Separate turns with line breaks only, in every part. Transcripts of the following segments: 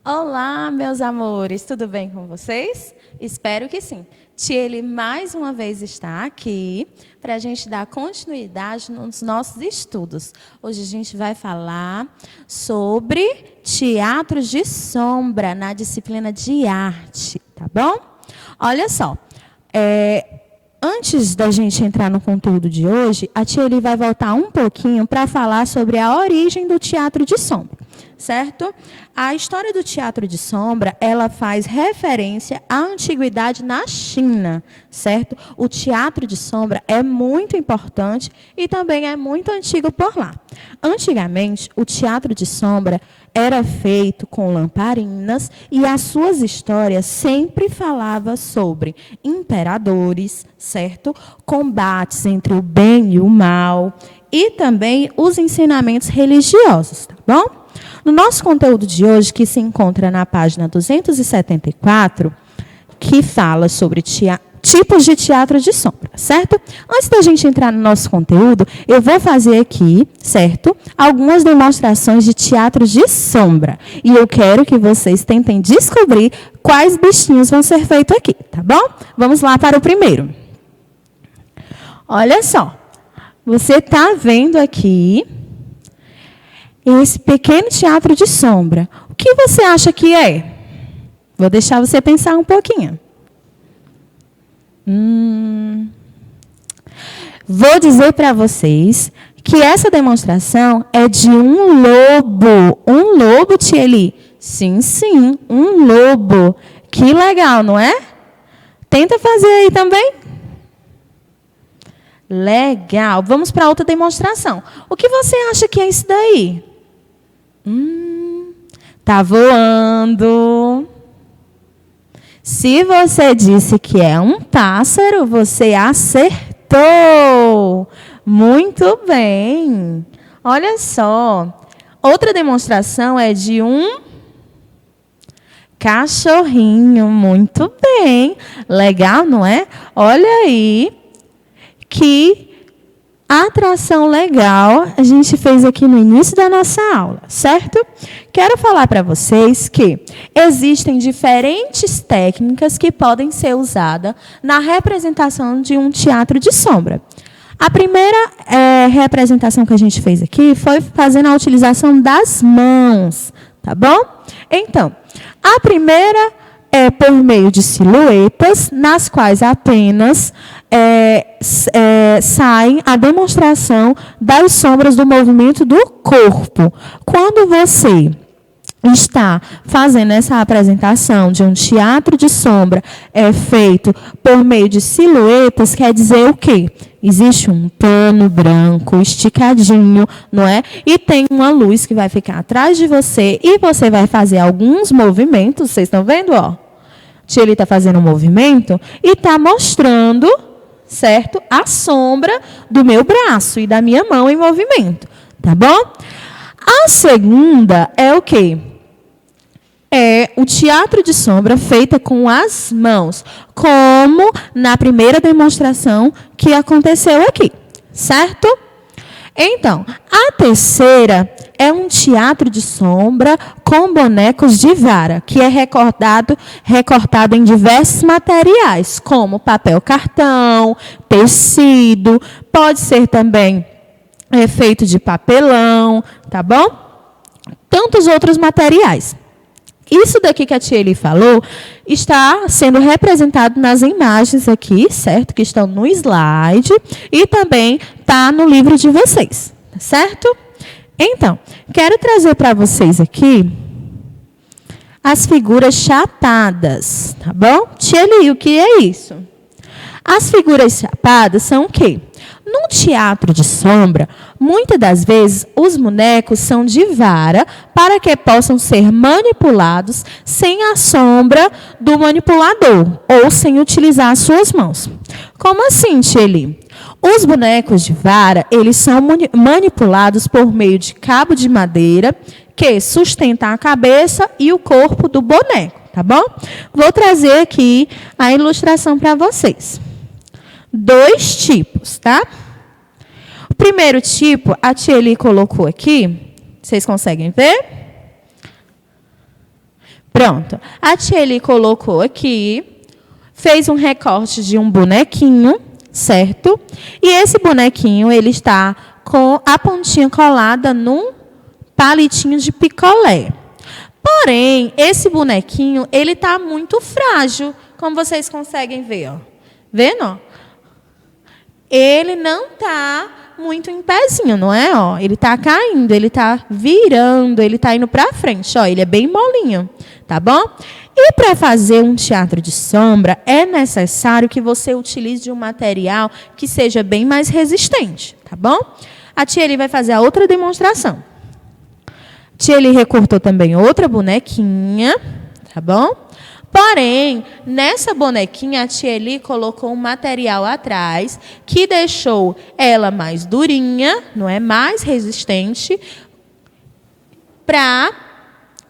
Olá, meus amores, tudo bem com vocês? Espero que sim. Tiele mais uma vez está aqui para a gente dar continuidade nos nossos estudos. Hoje a gente vai falar sobre teatro de sombra na disciplina de arte, tá bom? Olha só, antes da gente entrar no conteúdo de hoje, a Tiele vai voltar um pouquinho para falar sobre a origem do teatro de sombra. Certo? A história do teatro de sombra, ela faz referência à antiguidade na China, certo? O teatro de sombra é muito importante e também é muito antigo por lá. Antigamente, o teatro de sombra era feito com lamparinas e as suas histórias sempre falavam sobre imperadores, certo? Combates entre o bem e o mal e também os ensinamentos religiosos, tá bom? No nosso conteúdo de hoje, que se encontra na página 274, que fala sobre tipos de teatro de sombra, certo? Antes da gente entrar no nosso conteúdo, eu vou fazer aqui, certo? Algumas demonstrações de teatro de sombra. E eu quero que vocês tentem descobrir quais bichinhos vão ser feitos aqui, tá bom? Vamos lá para o primeiro. Olha só. Você está vendo aqui esse pequeno teatro de sombra. O que você acha que é? Vou deixar você pensar um pouquinho. Vou dizer para vocês que essa demonstração é de um lobo. Um lobo, Tieli? Sim, sim, um lobo. Que legal, não é? Tenta fazer aí também. Legal. Vamos para outra demonstração. O que você acha que é isso daí? Tá voando. Se você disse que é um pássaro, você acertou. Muito bem. Olha só. Outra demonstração é de um cachorrinho. Muito bem. Legal, não é? Olha aí que atração legal a gente fez aqui no início da nossa aula, certo? Quero falar para vocês que existem diferentes técnicas que podem ser usadas na representação de um teatro de sombra. A primeira representação que a gente fez aqui foi fazendo a utilização das mãos, tá bom? Então, a primeira é por meio de silhuetas, nas quais apenas sai a demonstração das sombras do movimento do corpo. Quando você está fazendo essa apresentação de um teatro de sombra feito por meio de silhuetas, quer dizer o quê? Existe um pano branco esticadinho, não é? E tem uma luz que vai ficar atrás de você e você vai fazer alguns movimentos. Vocês estão vendo, ó? Ele está fazendo um movimento e está mostrando, certo, a sombra do meu braço e da minha mão em movimento, tá bom? A segunda é o quê? É o teatro de sombra feita com as mãos, como na primeira demonstração que aconteceu aqui, certo? Então, a terceira é um teatro de sombra com bonecos de vara, que é recortado em diversos materiais, como papel cartão, tecido, pode ser também feito de papelão, tá bom? Tantos outros materiais. Isso daqui que a Tieli falou está sendo representado nas imagens aqui, certo? Que estão no slide e também está no livro de vocês, certo? Então, quero trazer para vocês aqui as figuras chapadas, tá bom? Tieli, o que é isso? As figuras chapadas são o quê? Num teatro de sombra, muitas das vezes os bonecos são de vara para que possam ser manipulados sem a sombra do manipulador ou sem utilizar as suas mãos. Como assim, Tieli? Os bonecos de vara, eles são manipulados por meio de cabo de madeira que sustenta a cabeça e o corpo do boneco, tá bom? Vou trazer aqui a ilustração para vocês. 2 tipos, tá? O primeiro tipo, a Tieli colocou aqui. Vocês conseguem ver? Pronto. A tia Eli colocou aqui, fez um recorte de um bonequinho, certo? E esse bonequinho, ele está com a pontinha colada num palitinho de picolé. Porém, esse bonequinho, ele está muito frágil, como vocês conseguem ver, ó. Vendo, ó? Ele não está muito em pezinho, não é? Ó, ele está caindo, ele está virando, ele está indo para frente. Ó, ele é bem molinho, tá bom? E para fazer um teatro de sombra, é necessário que você utilize um material que seja bem mais resistente, tá bom? A tia Eli vai fazer a outra demonstração. A tia Eli recortou também outra bonequinha, tá bom? Porém, nessa bonequinha, a tia Eli colocou um material atrás que deixou ela mais durinha, não é? Mais resistente, para,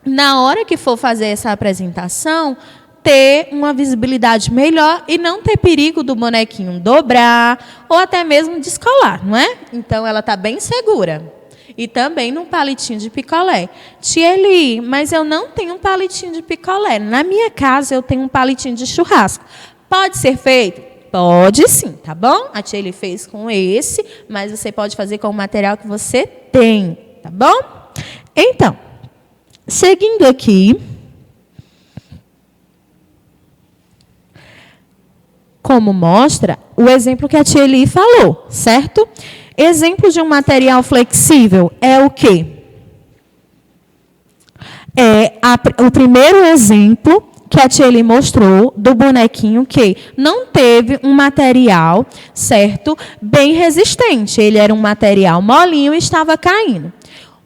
na hora que for fazer essa apresentação, ter uma visibilidade melhor e não ter perigo do bonequinho dobrar ou até mesmo descolar, não é? Então, ela está bem segura. E também num palitinho de picolé. Tia Eli, mas eu não tenho um palitinho de picolé. Na minha casa, eu tenho um palitinho de churrasco. Pode ser feito? Pode sim, tá bom? A tia Eli fez com esse, mas você pode fazer com o material que você tem, tá bom? Então, seguindo aqui, como mostra o exemplo que a tia Eli falou, certo? Exemplo de um material flexível é o quê? O primeiro exemplo que a tia Eli mostrou do bonequinho que não teve um material, certo, bem resistente. Ele era um material molinho e estava caindo.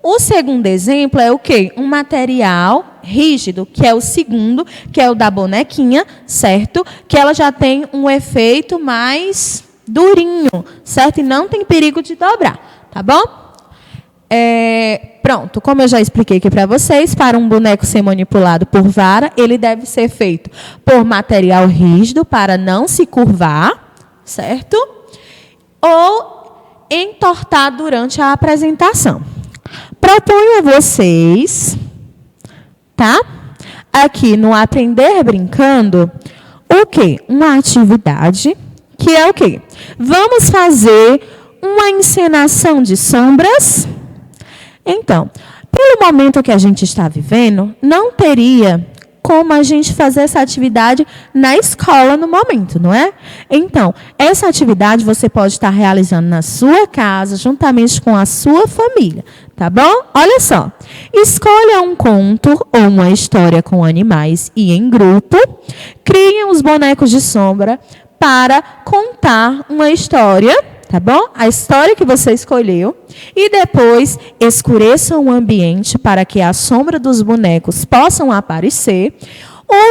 O segundo exemplo é o quê? Um material rígido, que é o segundo, que é o da bonequinha, certo? Que ela já tem um efeito mais durinho, certo? E não tem perigo de dobrar, tá bom? Pronto, como eu já expliquei aqui para vocês, para um boneco ser manipulado por vara, ele deve ser feito por material rígido para não se curvar, certo? Ou entortar durante a apresentação. Proponho a vocês, tá? Aqui no Aprender Brincando, o quê? Uma atividade que é o quê? Vamos fazer uma encenação de sombras. Então, pelo momento que a gente está vivendo, não teria como a gente fazer essa atividade na escola no momento, não é? Então, essa atividade você pode estar realizando na sua casa, juntamente com a sua família, tá bom? Olha só, escolha um conto ou uma história com animais e em grupo, criem os bonecos de sombra para contar uma história, tá bom? A história que você escolheu. E depois, escureçam o ambiente para que a sombra dos bonecos possam aparecer.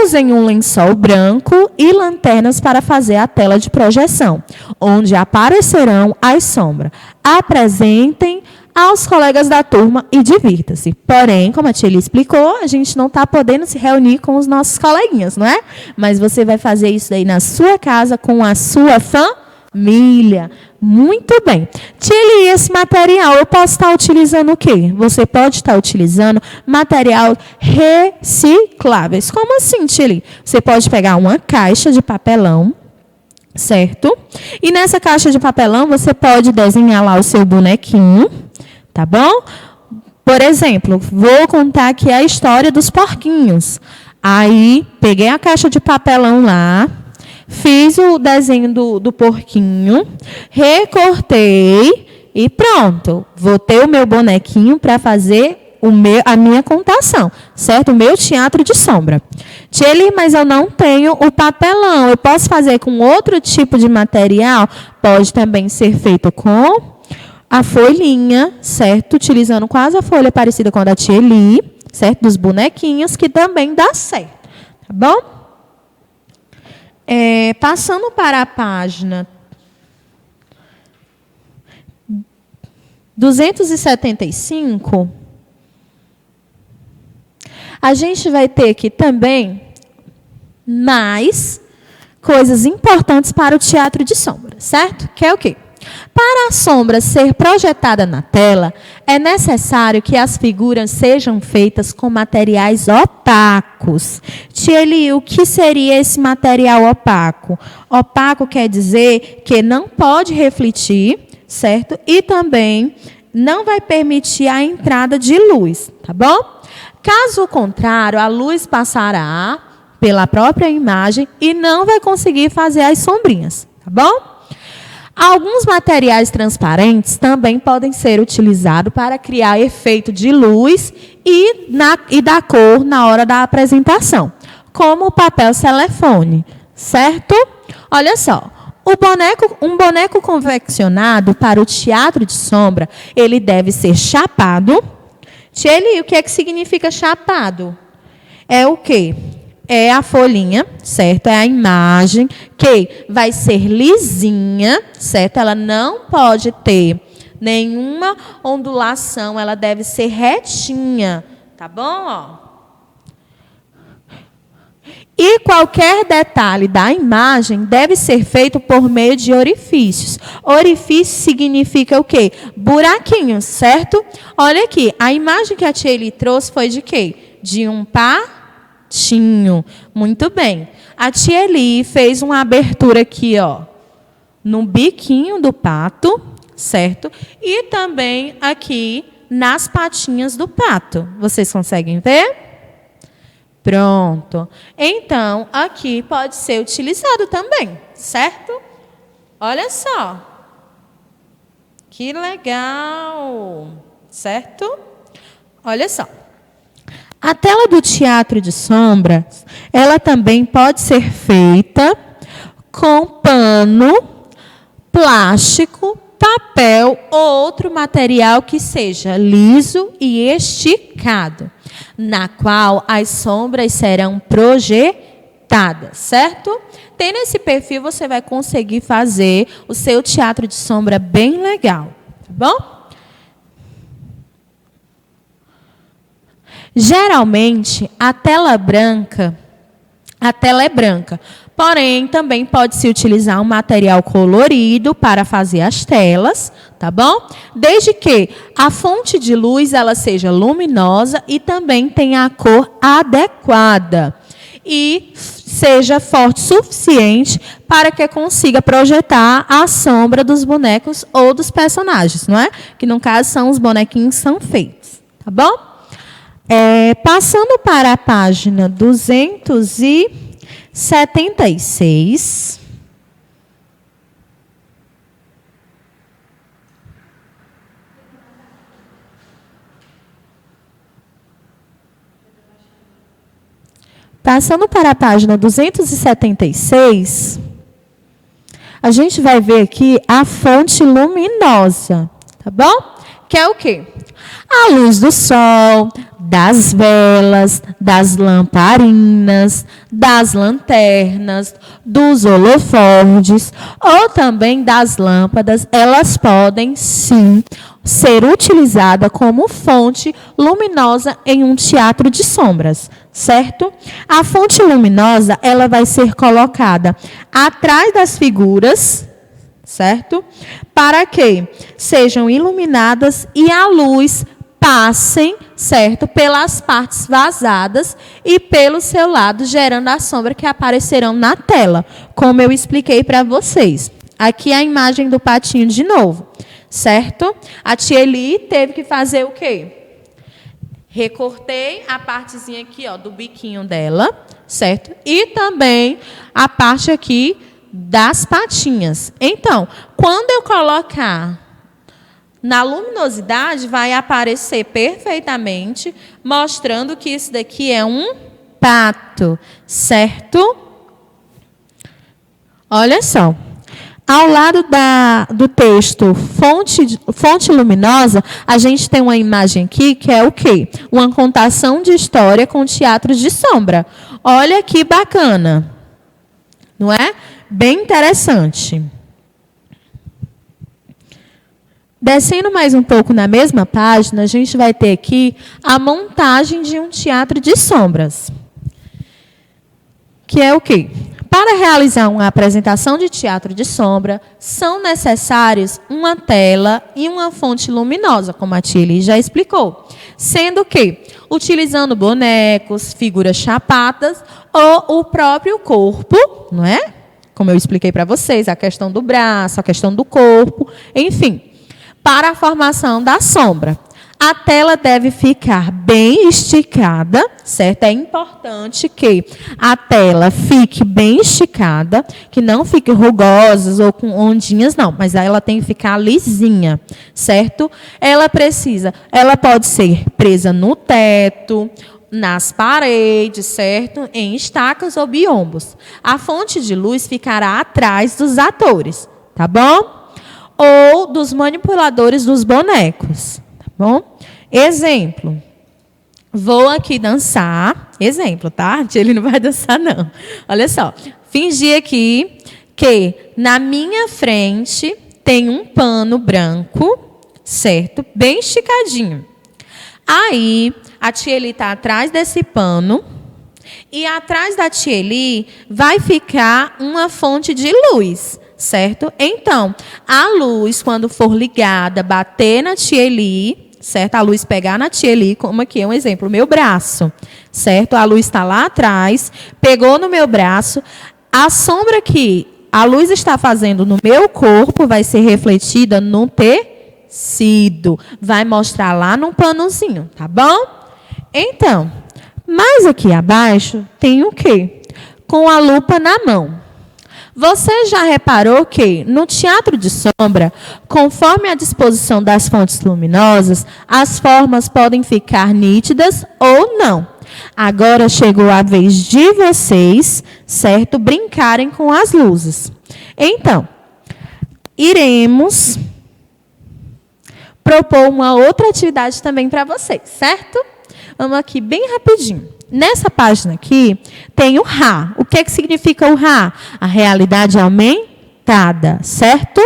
Usem um lençol branco e lanternas para fazer a tela de projeção, onde aparecerão as sombras. Apresentem aos colegas da turma e divirta-se. Porém, como a tia Eli explicou, a gente não está podendo se reunir com os nossos coleguinhas, não é? Mas você vai fazer isso daí na sua casa com a sua família. Muito bem. Tia Eli, esse material, eu posso estar utilizando o quê? Você pode estar utilizando material recicláveis. Como assim, tia Eli? Você pode pegar uma caixa de papelão, certo? E nessa caixa de papelão, você pode desenhar lá o seu bonequinho, tá bom? Por exemplo, vou contar aqui a história dos porquinhos. Aí, peguei a caixa de papelão lá, fiz o desenho do porquinho, recortei e pronto. Vou ter o meu bonequinho para fazer a minha contação, certo? O meu teatro de sombra. Tia Eli, mas eu não tenho o papelão. Eu posso fazer com outro tipo de material? Pode também ser feito com a folhinha, certo? Utilizando quase a folha parecida com a da tia Eli, certo? Dos bonequinhos, que também dá certo, tá bom? Passando para a página 275, a gente vai ter aqui também mais coisas importantes para o teatro de sombra, certo? Que é o quê? Para a sombra ser projetada na tela, é necessário que as figuras sejam feitas com materiais opacos. Tieli, o que seria esse material opaco? Opaco quer dizer que não pode refletir, certo? E também não vai permitir a entrada de luz, tá bom? Caso contrário, a luz passará pela própria imagem e não vai conseguir fazer as sombrinhas, tá bom? Alguns materiais transparentes também podem ser utilizados para criar efeito de luz e da cor na hora da apresentação, como o papel celofane, certo? Olha só, um boneco confeccionado para o teatro de sombra, ele deve ser chapado. Tieli, o que é que significa chapado? É o quê? É a folhinha, certo? É a imagem que vai ser lisinha, certo? Ela não pode ter nenhuma ondulação, ela deve ser retinha, tá bom? Ó. E qualquer detalhe da imagem deve ser feito por meio de orifícios. Orifício significa o quê? Buraquinhos, certo? Olha aqui, a imagem que a Tieli trouxe foi de quê? De um patinho. Muito bem. A Tieli fez uma abertura aqui, ó, no biquinho do pato, certo? E também aqui nas patinhas do pato. Vocês conseguem ver? Pronto. Então, aqui pode ser utilizado também, certo? Olha só. Que legal. Certo? Olha só. A tela do teatro de sombras, ela também pode ser feita com pano, plástico, papel ou outro material que seja liso e esticado, na qual as sombras serão projetadas, certo? Tendo esse perfil, você vai conseguir fazer o seu teatro de sombra bem legal, tá bom? Geralmente, a tela é branca, porém, também pode-se utilizar um material colorido para fazer as telas, tá bom? Desde que a fonte de luz ela seja luminosa e também tenha a cor adequada. E seja forte o suficiente para que consiga projetar a sombra dos bonecos ou dos personagens, não é? Que, no caso, são os bonequinhos que são feitos, tá bom? Passando para a página 276. Passando para a página 276, a gente vai ver aqui a fonte luminosa, tá bom? Que é o quê? A luz do sol, das velas, das lamparinas, das lanternas, dos holofortes ou também das lâmpadas, elas podem sim ser utilizadas como fonte luminosa em um teatro de sombras, certo? A fonte luminosa, ela vai ser colocada atrás das figuras, certo? Para que sejam iluminadas e a luz passem, certo, pelas partes vazadas e pelo seu lado, gerando a sombra que aparecerão na tela, como eu expliquei para vocês. Aqui a imagem do patinho de novo, certo? A Tieli teve que fazer o quê? Recortei a partezinha aqui, ó, do biquinho dela, certo? E também a parte aqui das patinhas. Então, quando eu colocar na luminosidade, vai aparecer perfeitamente, mostrando que isso daqui é um pato, certo? Olha só. Ao lado do texto fonte luminosa, a gente tem uma imagem aqui que é o quê? Uma contação de história com teatros de sombra. Olha que bacana. Não é? Bem interessante. Descendo mais um pouco na mesma página, a gente vai ter aqui a montagem de um teatro de sombras. Que é o quê? Para realizar uma apresentação de teatro de sombra, são necessários uma tela e uma fonte luminosa, como a tia Eli já explicou. Sendo que, utilizando bonecos, figuras chapadas ou o próprio corpo, não é? Como eu expliquei para vocês, a questão do braço, a questão do corpo, enfim, para a formação da sombra. A tela deve ficar bem esticada, certo? É importante que a tela fique bem esticada, que não fique rugosas ou com ondinhas, não. Mas ela tem que ficar lisinha, certo? Ela pode ser presa no teto, nas paredes, certo? Em estacas ou biombos. A fonte de luz ficará atrás dos atores, tá bom? Ou dos manipuladores dos bonecos. Bom, exemplo, vou aqui dançar, exemplo, tá? Ele não vai dançar, não. Olha só, fingir aqui que na minha frente tem um pano branco, certo? Bem esticadinho. Aí, a tia Eli está atrás desse pano e atrás da tia Eli vai ficar uma fonte de luz, certo? Então, a luz, quando for ligada, bater na tia Eli, certo? A luz pegar na tia Eli, como aqui é um exemplo, o meu braço, certo? A luz está lá atrás, pegou no meu braço, a sombra que a luz está fazendo no meu corpo vai ser refletida no tecido, vai mostrar lá num panozinho, tá bom? Então, mais aqui abaixo tem o quê? Com a lupa na mão. Você já reparou que, no teatro de sombra, conforme a disposição das fontes luminosas, as formas podem ficar nítidas ou não. Agora chegou a vez de vocês, certo, brincarem com as luzes. Então, iremos propor uma outra atividade também para vocês, certo? Vamos aqui bem rapidinho. Nessa página aqui, tem o RA. O que significa o RA? A realidade aumentada, certo?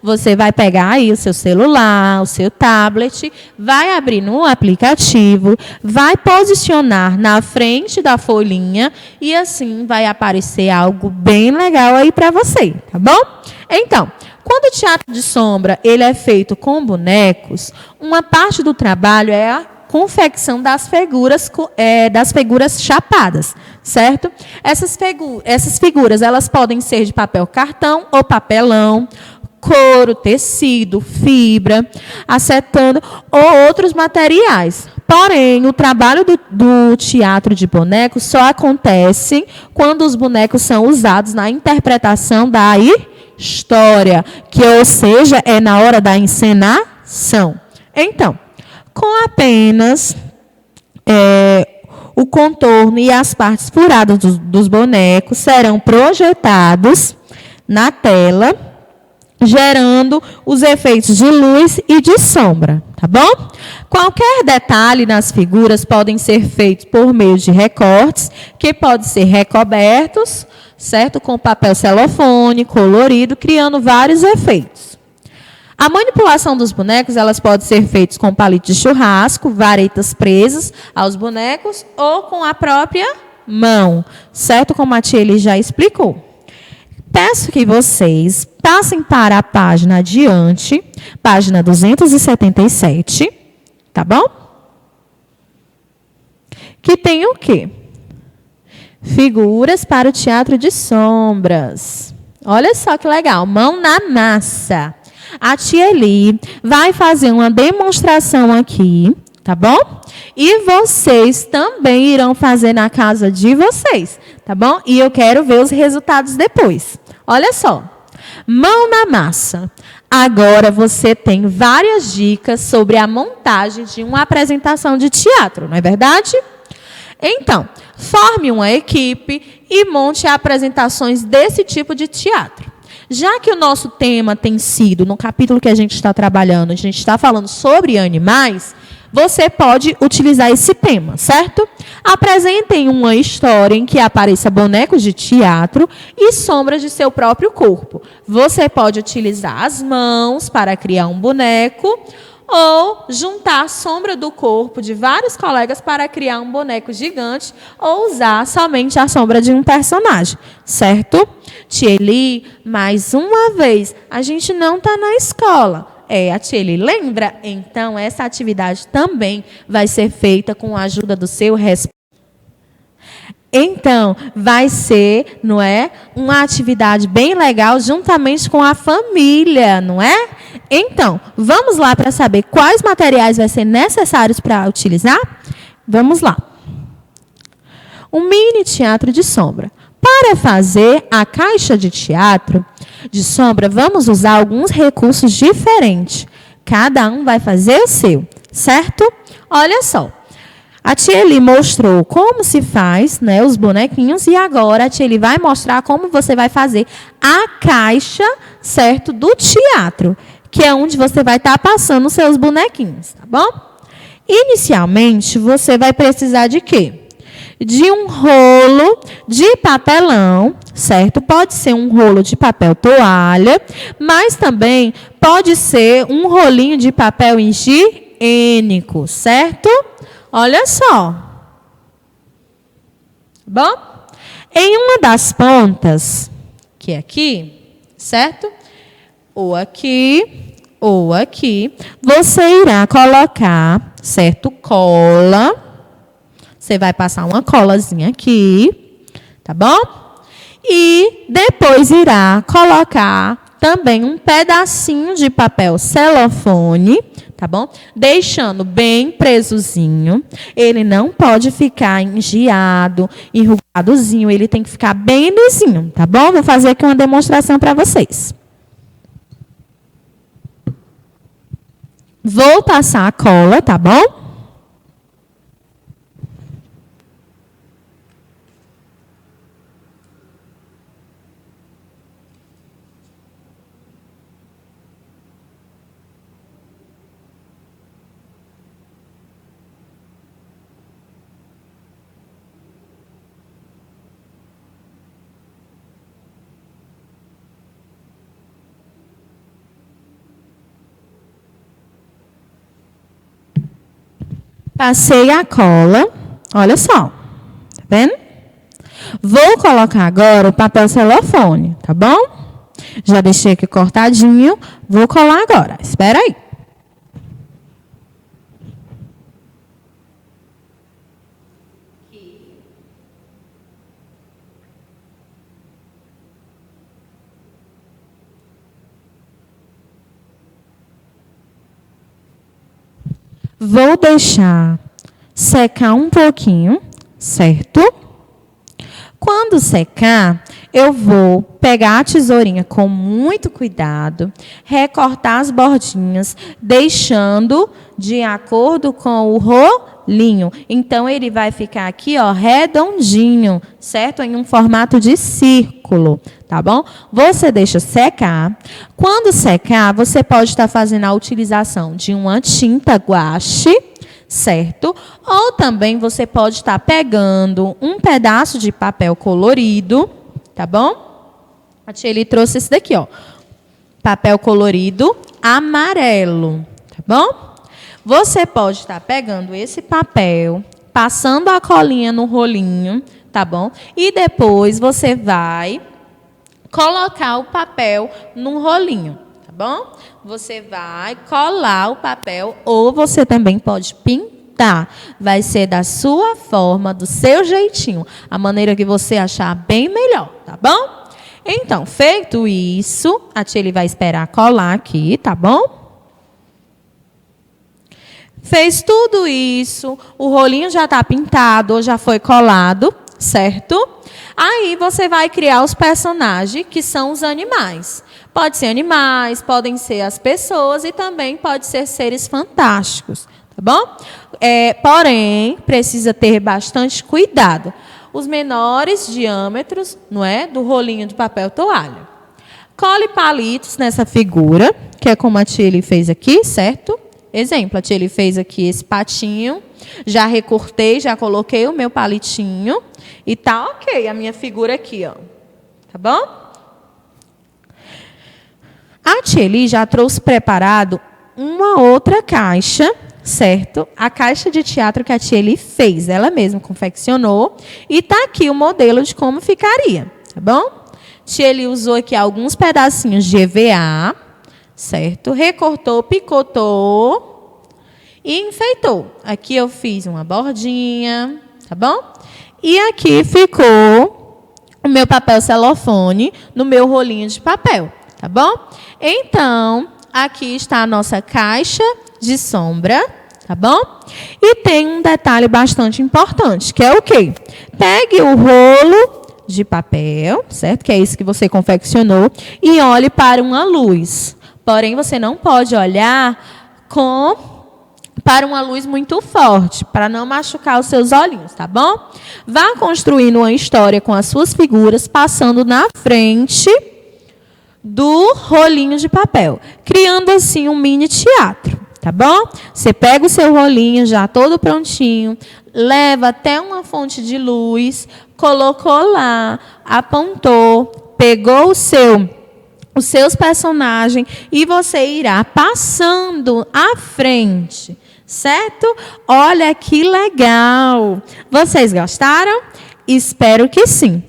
Você vai pegar aí o seu celular, o seu tablet, vai abrir no aplicativo, vai posicionar na frente da folhinha e assim vai aparecer algo bem legal aí para você, tá bom? Então, quando o teatro de sombra ele é feito com bonecos, uma parte do trabalho é a confecção das figuras chapadas, certo? Essas figuras elas podem ser de papel cartão ou papelão, couro, tecido, fibra, acetano ou outros materiais. Porém, o trabalho do teatro de bonecos só acontece quando os bonecos são usados na interpretação da história, que, ou seja, é na hora da encenação. Então, com apenas o contorno e as partes furadas dos bonecos serão projetados na tela, gerando os efeitos de luz e de sombra, tá bom? Qualquer detalhe nas figuras podem ser feitos por meio de recortes, que podem ser recobertos, certo? Com papel celofane, colorido, criando vários efeitos. A manipulação dos bonecos, elas podem ser feitas com palito de churrasco, varetas presas aos bonecos ou com a própria mão, certo? Como a tia Eli já explicou. Peço que vocês passem para a página adiante, página 277, tá bom? Que tem o quê? Figuras para o teatro de sombras. Olha só que legal, mão na massa. A tia Eli vai fazer uma demonstração aqui, tá bom? E vocês também irão fazer na casa de vocês, tá bom? E eu quero ver os resultados depois. Olha só, mão na massa. Agora você tem várias dicas sobre a montagem de uma apresentação de teatro, não é verdade? Então, forme uma equipe e monte apresentações desse tipo de teatro. Já que o nosso tema tem sido, no capítulo que a gente está trabalhando, a gente está falando sobre animais, você pode utilizar esse tema, certo? Apresentem uma história em que apareça bonecos de teatro e sombras de seu próprio corpo. Você pode utilizar as mãos para criar um boneco ou juntar a sombra do corpo de vários colegas para criar um boneco gigante, ou usar somente a sombra de um personagem, certo? Tia Eli, mais uma vez, a gente não está na escola. A tia Eli lembra? Então, essa atividade também vai ser feita com a ajuda do seu responsável. Então, vai ser, não é, uma atividade bem legal juntamente com a família, não é? Então, vamos lá para saber quais materiais vai ser necessários para utilizar? Vamos lá. Um mini teatro de sombra. Para fazer a caixa de teatro de sombra, vamos usar alguns recursos diferentes. Cada um vai fazer o seu, certo? Olha só. A tia Eli mostrou como se faz, né, os bonequinhos, e agora a tia Eli vai mostrar como você vai fazer a caixa, certo, do teatro, que é onde você vai estar passando os seus bonequinhos, tá bom? Inicialmente, você vai precisar de quê? De um rolo de papelão, certo? Pode ser um rolo de papel toalha, mas também pode ser um rolinho de papel higiênico, certo? Olha só. Bom? Em uma das pontas, que é aqui, certo? Ou aqui, você irá colocar, certo? Cola. Você vai passar uma colazinha aqui, tá bom? E depois irá colocar também um pedacinho de papel celofane, tá bom? Deixando bem presozinho. Ele não pode ficar engiado, enrugadozinho. Ele tem que ficar bem lisinho, tá bom? Vou fazer aqui uma demonstração para vocês. Vou passar a cola, tá bom? Passei a cola, olha só, tá vendo? Vou colocar agora o papel celofane, tá bom? Já deixei aqui cortadinho, vou colar agora, espera aí. Vou deixar secar um pouquinho, certo? Quando secar, eu vou pegar a tesourinha com muito cuidado, recortar as bordinhas, deixando de acordo com o rolinho. Então, ele vai ficar aqui, ó, redondinho, certo? Em um formato de círculo, tá bom? Você deixa secar. Quando secar, você pode estar fazendo a utilização de uma tinta guache, certo? Ou também você pode estar pegando um pedaço de papel colorido, tá bom? A tia Eli trouxe esse daqui, ó. Papel colorido amarelo, tá bom? Você pode estar pegando esse papel, passando a colinha no rolinho, tá bom? E depois você vai colocar o papel num rolinho, tá bom? Você vai colar o papel ou você também pode pintar. Vai ser da sua forma, do seu jeitinho, a maneira que você achar bem melhor, tá bom? Então, feito isso, a tia Eli vai esperar colar aqui, tá bom? Fez tudo isso, o rolinho já está pintado ou já foi colado, certo? Aí você vai criar os personagens, que são os animais. Pode ser animais, podem ser as pessoas e também pode ser seres fantásticos, tá bom? Porém, precisa ter bastante cuidado. Os menores diâmetros, não é, do rolinho de papel toalha. Cole palitos nessa figura, que é como a tia Eli fez aqui, certo? Exemplo, a tia Eli fez aqui esse patinho, já recortei, já coloquei o meu palitinho e tá ok a minha figura aqui, ó. Tá bom? A tia Eli já trouxe preparado uma outra caixa, certo? A caixa de teatro que a tia Eli fez, ela mesma confeccionou. E está aqui o modelo de como ficaria, tá bom? Tia Eli usou aqui alguns pedacinhos de EVA, certo? Recortou, picotou e enfeitou. Aqui eu fiz uma bordinha, tá bom? E aqui ficou o meu papel celofane no meu rolinho de papel, tá bom? Então, aqui está a nossa caixa de sombra, tá bom? E tem um detalhe bastante importante, que é o quê? Pegue o rolo de papel, certo? Que é esse que você confeccionou, e olhe para uma luz. Porém, você não pode olhar para uma luz muito forte, para não machucar os seus olhinhos, tá bom? Vá construindo uma história com as suas figuras, passando na frente do rolinho de papel, criando assim um mini teatro, tá bom? Você pega o seu rolinho já todo prontinho, leva até uma fonte de luz, colocou lá, apontou, pegou os seus personagens e você irá passando à frente, certo? Olha que legal! Vocês gostaram? Espero que sim.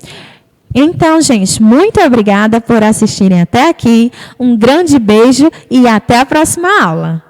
Então, gente, muito obrigada por assistirem até aqui. Um grande beijo e até a próxima aula.